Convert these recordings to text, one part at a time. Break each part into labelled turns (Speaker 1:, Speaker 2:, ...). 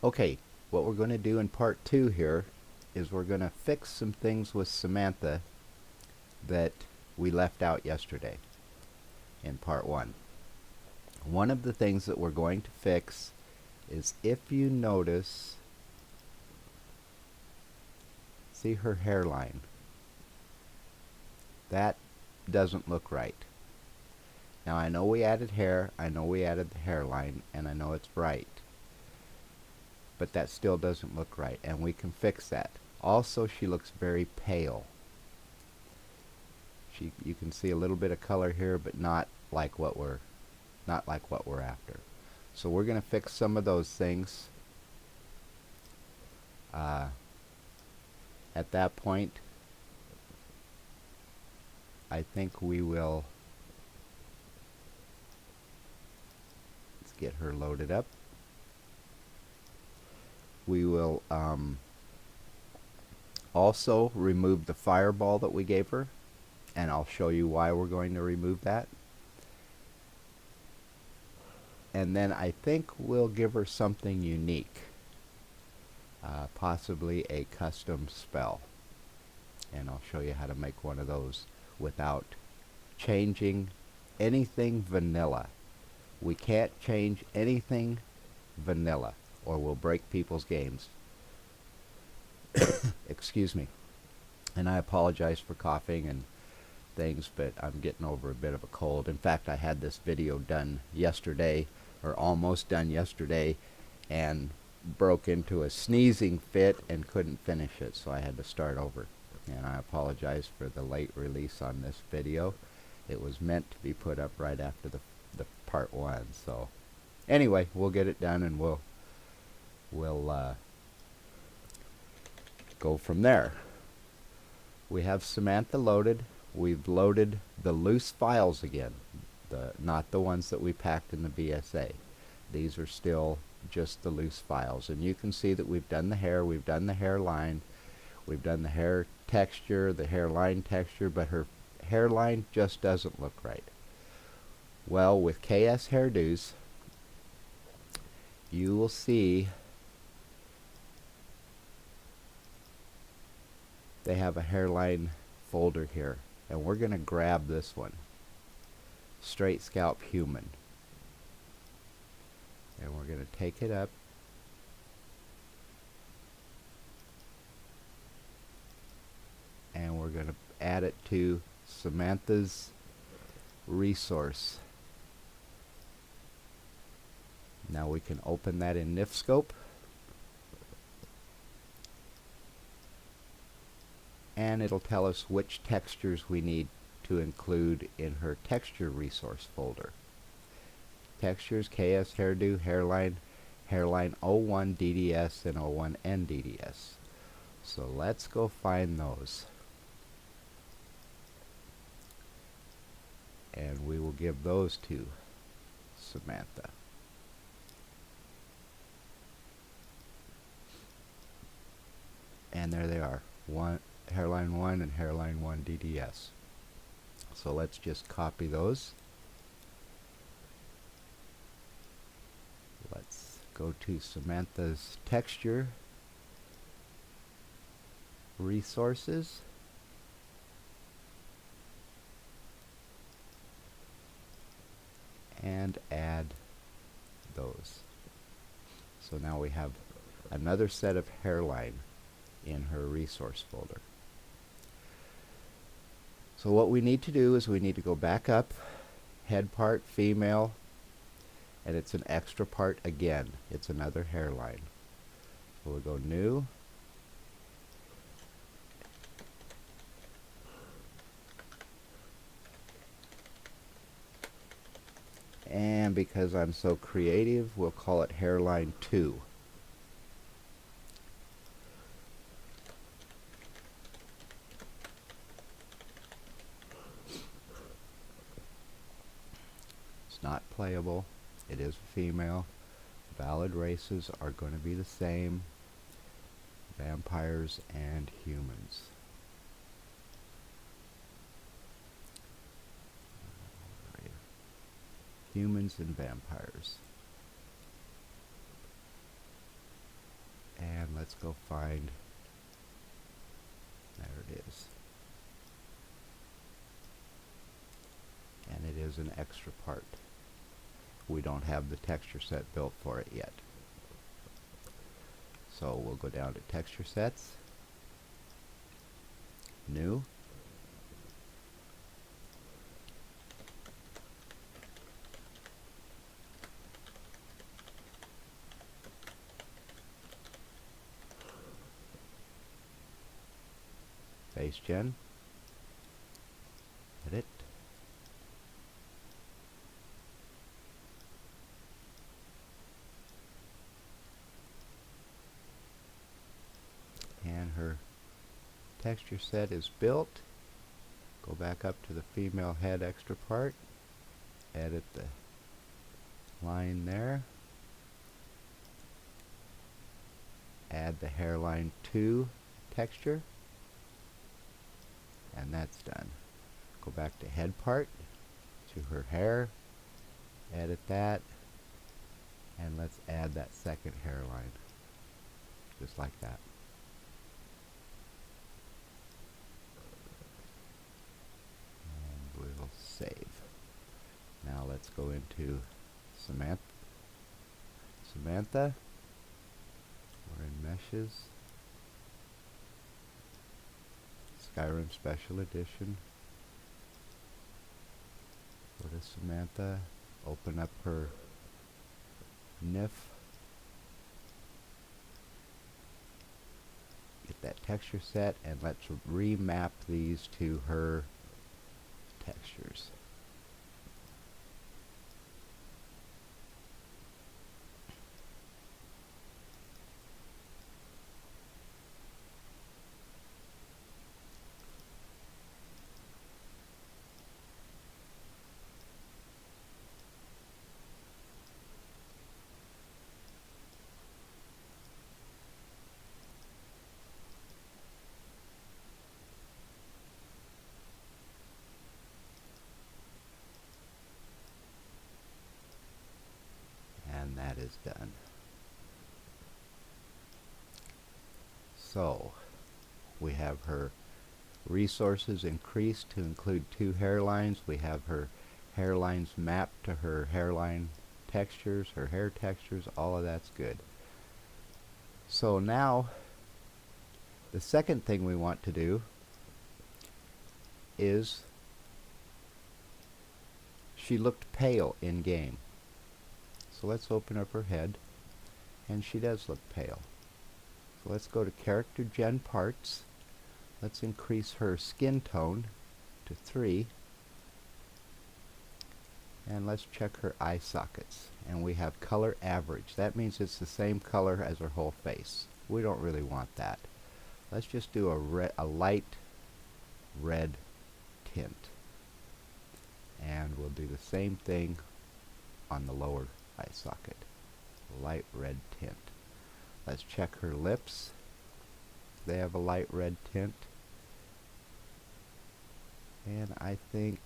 Speaker 1: Okay, what we're going to do in part 2 here is we're going to fix some things with Samantha that we left out yesterday in part 1. One of the things that we're going to fix is, if you notice, see her hairline. That doesn't look right. Now I know we added hair, I know we added the hairline, and I know it's right. But that still doesn't look right, and we can fix that. Also, she looks very pale. You can see a little bit of color here, but not like what we're after. So we're going to fix some of those things. At that point, I think we will. Let's get her loaded up. We will also remove the fireball that we gave her, and I'll show you why we're going to remove that. And then I think we'll give her something unique, possibly a custom spell, and I'll show you how to make one of those without changing anything vanilla. We can't change anything vanilla, or we'll break people's games. Excuse me. And I apologize for coughing and things, but I'm getting over a bit of a cold. In fact, I had this video done yesterday, or almost done yesterday, and broke into a sneezing fit and couldn't finish it, so I had to start over. And I apologize for the late release on this video. It was meant to be put up right after the part 1. So anyway, we'll get it done, and we'll go from there. We have Samantha loaded. We've loaded the loose files again, not the ones that we packed in the BSA. These are still just the loose files, and you can see that we've done the hair, we've done the hairline, we've done the hair texture, the hairline texture, but her hairline just doesn't look right. Well, with KS Hairdos, you will see they have a hairline folder here, and we're going to grab this one, Straight Scalp Human, and we're going to take it up and we're going to add it to Samantha's resource. Now we can open that in NifScope, and it'll tell us which textures we need to include in her texture resource folder. Textures, KS Hairdo, Hairline, Hairline 01 DDS, and 01 NDDS. So let's go find those. And we will give those to Samantha. And there they are, Hairline 1 and Hairline 1 DDS. So let's just copy those. Let's go to Samantha's texture resources. And add those. So now we have another set of hairline in her resource folder. So what we need to do is we need to go back up, head part, female, and it's an extra part again. It's another hairline. So we'll go new, and because I'm so creative, we'll call it hairline 2. Not playable. It is a female. Valid races are going to be the same. Vampires and humans. Humans and vampires. let's go find, there it is. And it is an extra part. We don't have the texture set built for it yet. So we'll go down to texture sets, new, face gen, edit, and her texture set is built. Go back up to the female head extra part, edit the line there, add the hairline 2 texture, and that's done. Go back to head part, to her hair, edit that, and let's add that second hairline, just like that. And we'll save. Now let's go into Samantha. We're in meshes. Skyrim Special Edition. Go to Samantha, open up her NIF, get that texture set, and let's remap these to her textures. And that is done. So we have her resources increased to include 2 hairlines. We have her hairlines mapped to her hairline textures, her hair textures, all of that's good. So now the second thing we want to do is, she looked pale in game. So let's open up her head, and she does look pale. So let's go to character gen parts. Let's increase her skin tone to 3. And let's check her eye sockets. And we have color average. That means it's the same color as her whole face. We don't really want that. Let's just do a light red tint. And we'll do the same thing on the lower eye socket. Light red tint. Let's check her lips. They have a light red tint. And I think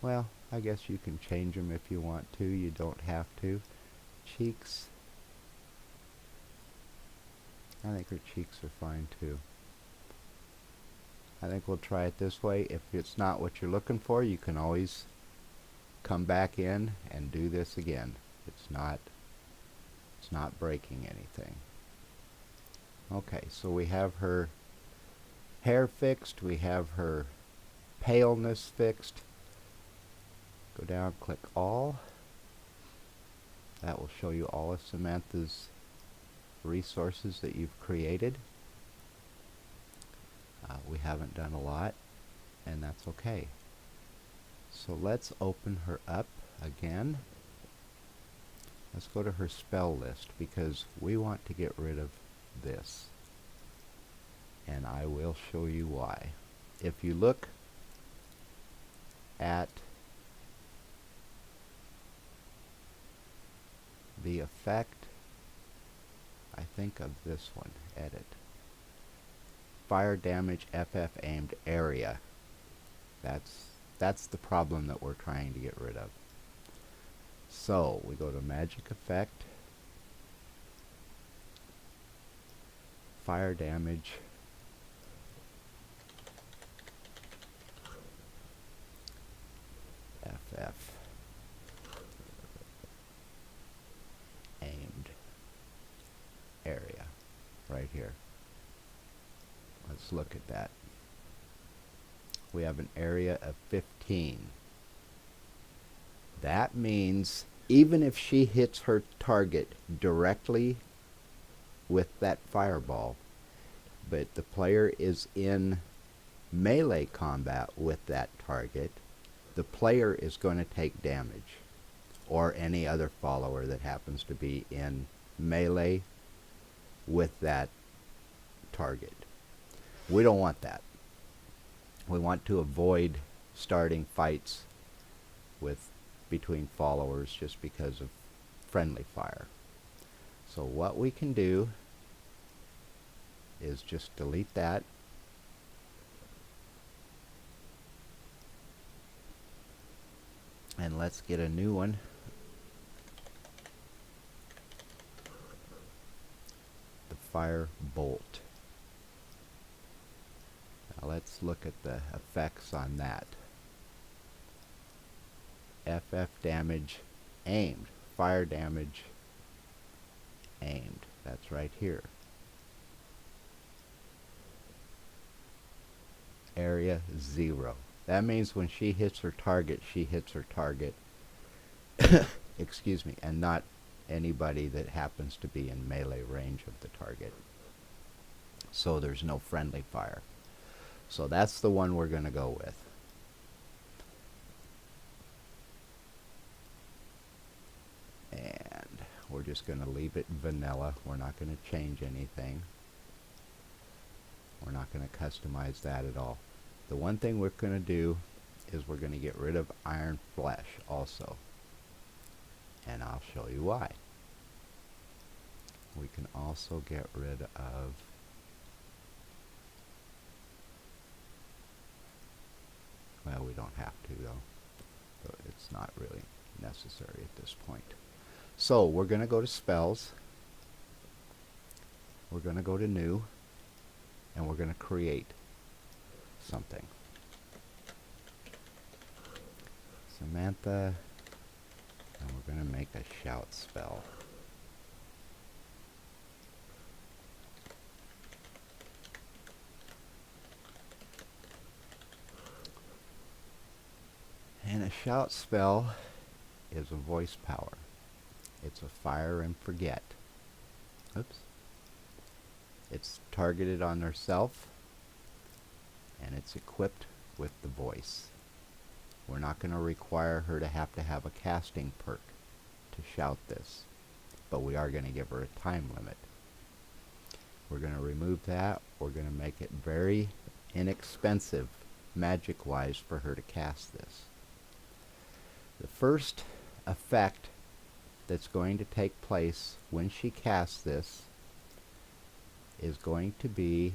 Speaker 1: well, I guess you can change them if you want to. You don't have to. Cheeks. I think her cheeks are fine too. I think we'll try it this way. If it's not what you're looking for, you can always come back in and do this again. It's not breaking anything. Okay, so we have her hair fixed, we have her paleness fixed. Go down, click all. That will show you all of Samantha's resources that you've created. We haven't done a lot, and that's okay. So let's open her up again. Let's go to her spell list, because we want to get rid of this. And I will show you why. If you look at the effect, I think of this one, edit. Fire damage FF aimed area. That's That's the problem that we're trying to get rid of. So we go to magic effect, fire damage, FF, aimed area, right here. Let's look at that. We have an area of 15. That means even if she hits her target directly with that fireball, but the player is in melee combat with that target, the player is going to take damage, or any other follower that happens to be in melee with that target. We don't want that. We want to avoid starting fights between followers just because of friendly fire. So what we can do is just delete that. And let's get a new one. The fire bolt. Now let's look at the effects on that. FF damage aimed. Fire damage aimed. That's right here. Area 0. That means when she hits her target, she hits her target. Excuse me, and not anybody that happens to be in melee range of the target. So there's no friendly fire. So that's the one we're going to go with. And we're just going to leave it vanilla. We're not going to change anything. We're not going to customize that at all. The one thing we're going to do is we're going to get rid of iron flesh also. And I'll show you why. We can also get rid of well, we don't have to though. So it's not really necessary at this point. So we're going to go to spells. We're going to go to new. And we're going to create something. Samantha. And we're going to make a shout spell. And a shout spell is a voice power. It's a fire and forget. Oops. It's targeted on herself, and it's equipped with the voice. We're not going to require her to have a casting perk to shout this, but we are going to give her a time limit. We're going to remove that. We're going to make it very inexpensive, magic-wise, for her to cast this. The first effect that's going to take place when she casts this is going to be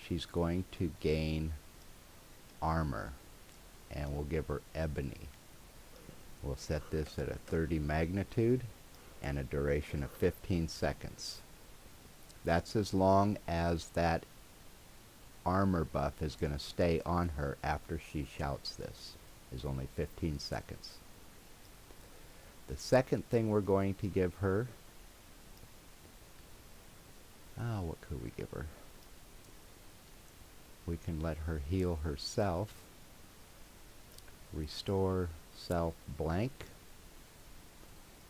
Speaker 1: she's going to gain armor, and we'll give her ebony. We'll set this at a 30 magnitude and a duration of 15 seconds. That's as long as that armor buff is going to stay on her after she shouts this, is only 15 seconds. The second thing we're going to give her, what could we give her? We can let her heal herself. Restore self blank.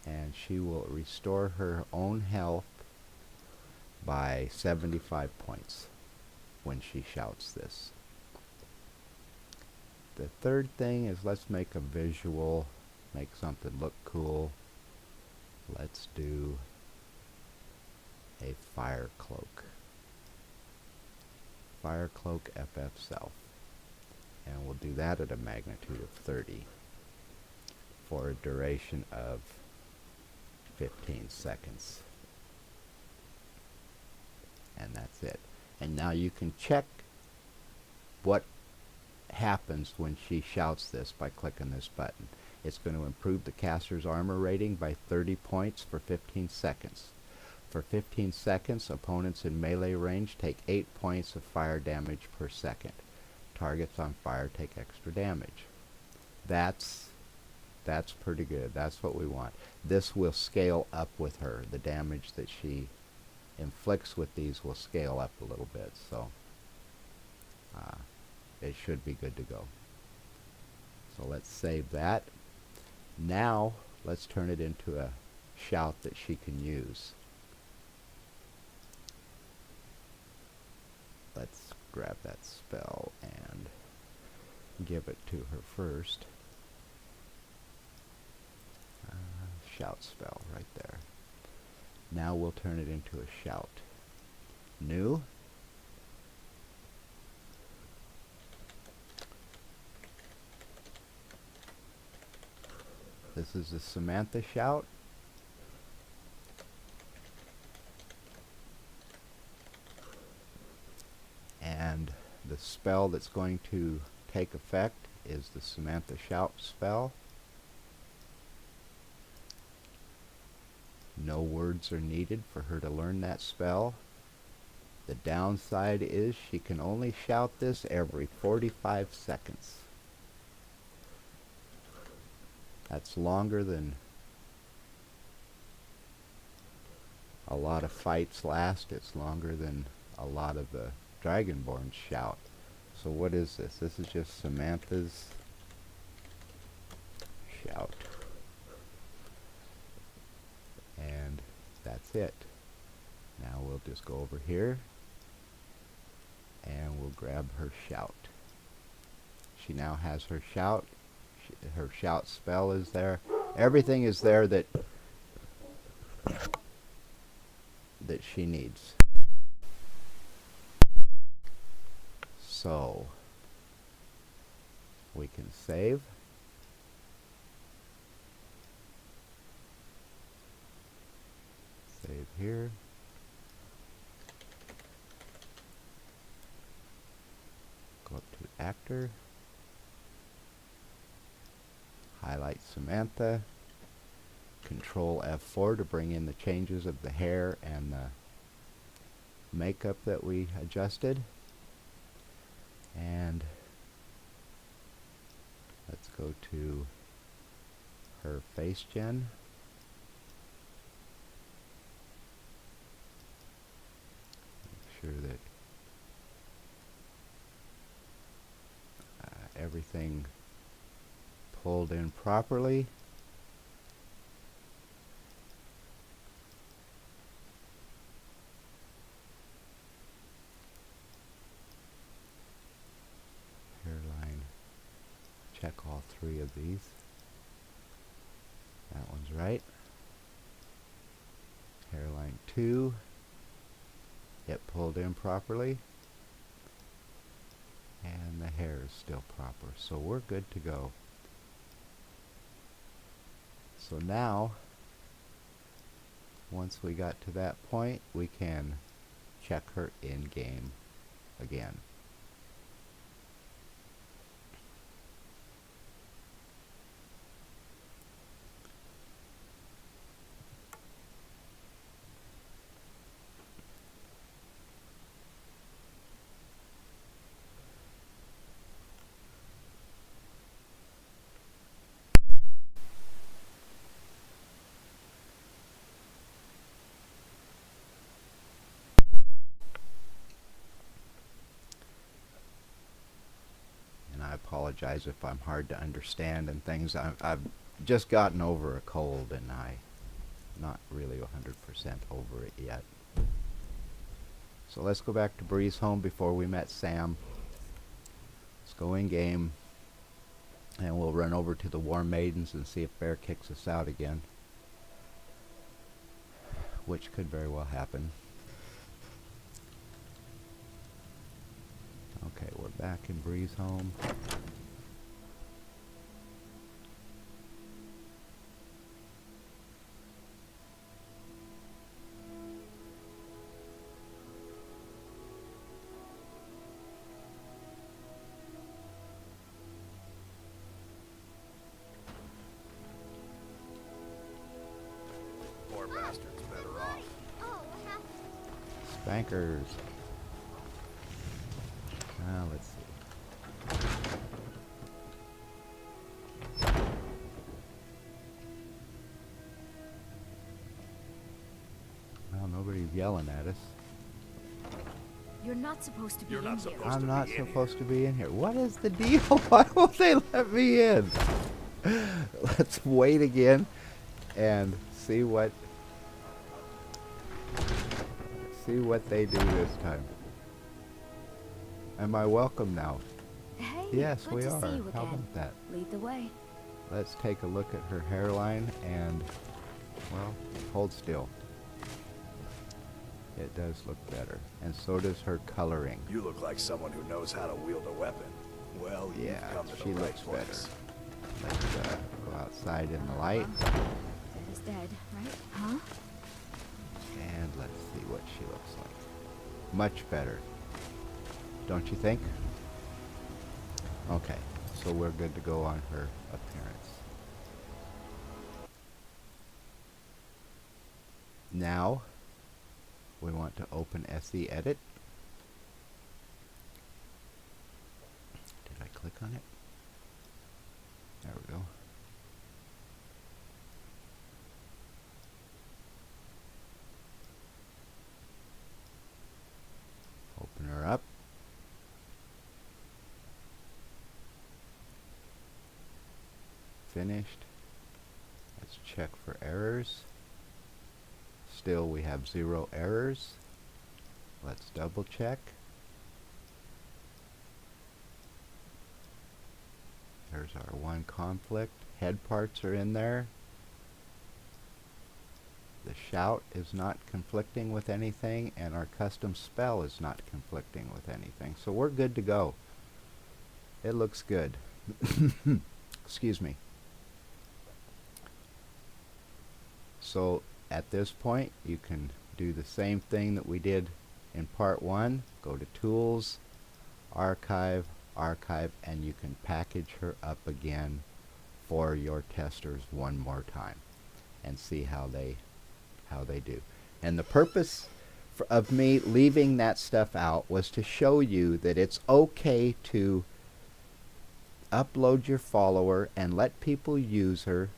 Speaker 1: And she will restore her own health by 75 points when she shouts this. The third thing is let's make a visual, make something look cool. Let's do a fire cloak. Fire cloak FF self. And we'll do that at a magnitude of 30 for a duration of 15 seconds. And that's it. And now you can check what happens when she shouts this by clicking this button. It's going to improve the caster's armor rating by 30 points for 15 seconds. For 15 seconds, opponents in melee range take 8 points of fire damage per second. Targets on fire take extra damage. That's pretty good. That's what we want. This will scale up with her. The damage that she inflicts with these will scale up a little bit, so it should be good to go. So let's save that. Now let's turn it into a shout that she can use. Let's grab that spell and give it to her first. Shout spell right there. Now we'll turn it into a shout. New. This is the Samantha shout. And the spell that's going to take effect is the Samantha shout spell. No words are needed for her to learn that spell. The downside is she can only shout this every 45 seconds. That's longer than a lot of fights last. It's longer than a lot of the Dragonborn shout. So what is this? This is just Samantha's shout. And that's it. Now we'll just go over here and we'll grab her shout. She now has her shout. Her shout spell is there. Everything is there that she needs. So we can save. Save here. Go up to actor. Highlight Samantha. Control F4 to bring in the changes of the hair and the makeup that we adjusted. And let's go to her face gen. Make sure that everything pulled in properly. Hairline, check all three of these. That one's right. Hairline 2, it pulled in properly. And the hair is still proper, so we're good to go. So now, once we got to that point, we can check her in game again. I apologize if I'm hard to understand and things. I've just gotten over a cold and I'm not really 100% over it yet. So let's go back to Breeze Home before we met Sam. Let's go in game and we'll run over to the War Maidens and see if Bear kicks us out again, which could very well happen. Okay, we're back in Breeze Home. Bankers. Let's see. Well, nobody's yelling at us.
Speaker 2: You're not supposed to be in here.
Speaker 1: I'm not supposed to be in here. What is the deal? Why won't they let me in? Let's wait again and see what they do this time. Am I welcome now?
Speaker 2: Hey,
Speaker 1: Yes,
Speaker 2: glad
Speaker 1: we
Speaker 2: to
Speaker 1: are.
Speaker 2: see you
Speaker 1: How
Speaker 2: again.
Speaker 1: about that?
Speaker 2: Lead the way.
Speaker 1: Let's take a look at her hairline and, well, hold still. It does look better. And so does her coloring.
Speaker 3: You look like someone who knows how to wield a weapon. Well,
Speaker 1: Yeah,
Speaker 3: you've come to
Speaker 1: she
Speaker 3: the right
Speaker 1: looks
Speaker 3: place.
Speaker 1: better. Let's go outside in the light
Speaker 2: Dead is dead, right? Huh?
Speaker 1: and let's see what she looks like. Much better. Don't you think? Okay, so we're good to go on her appearance. Now, we want to open SE Edit. Did I click on it? There we go. Open her up. Finished. Let's check for errors. Still we have 0 errors. Let's double check. There's our one conflict. Head parts are in there. The shout is not conflicting with anything, and our custom spell is not conflicting with anything. So we're good to go. It looks good. Excuse me. So at this point, you can do the same thing that we did in part 1. Go to Tools, Archive, Archive, and you can package her up again for your testers one more time and see how they do. And the purpose of me leaving that stuff out was to show you that it's okay to upload your follower and let people use her.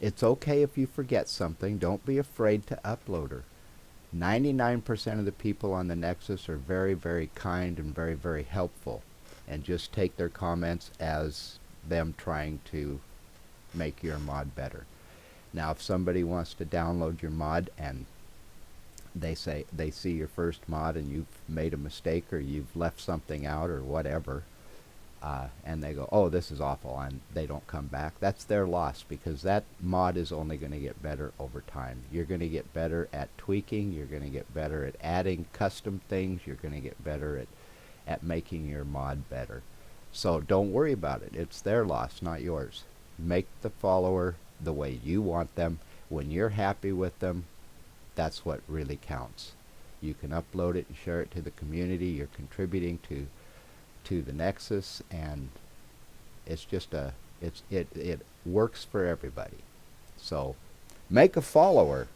Speaker 1: It's okay if you forget something. Don't be afraid to upload her. 99% of the people on the Nexus are very, very kind and very, very helpful, and just take their comments as them trying to make your mod better. Now, if somebody wants to download your mod and they see your first mod and you've made a mistake or you've left something out or whatever, and they go, oh, this is awful, and they don't come back, that's their loss, because that mod is only going to get better over time. You're going to get better at tweaking, you're going to get better at adding custom things, you're going to get better at making your mod better. So don't worry about it. It's their loss, not yours. Make the follower the way you want them. When you're happy with them, that's what really counts. You can upload it and share it to the community. You're contributing to the Nexus, and it's just it works for everybody. So make a follower.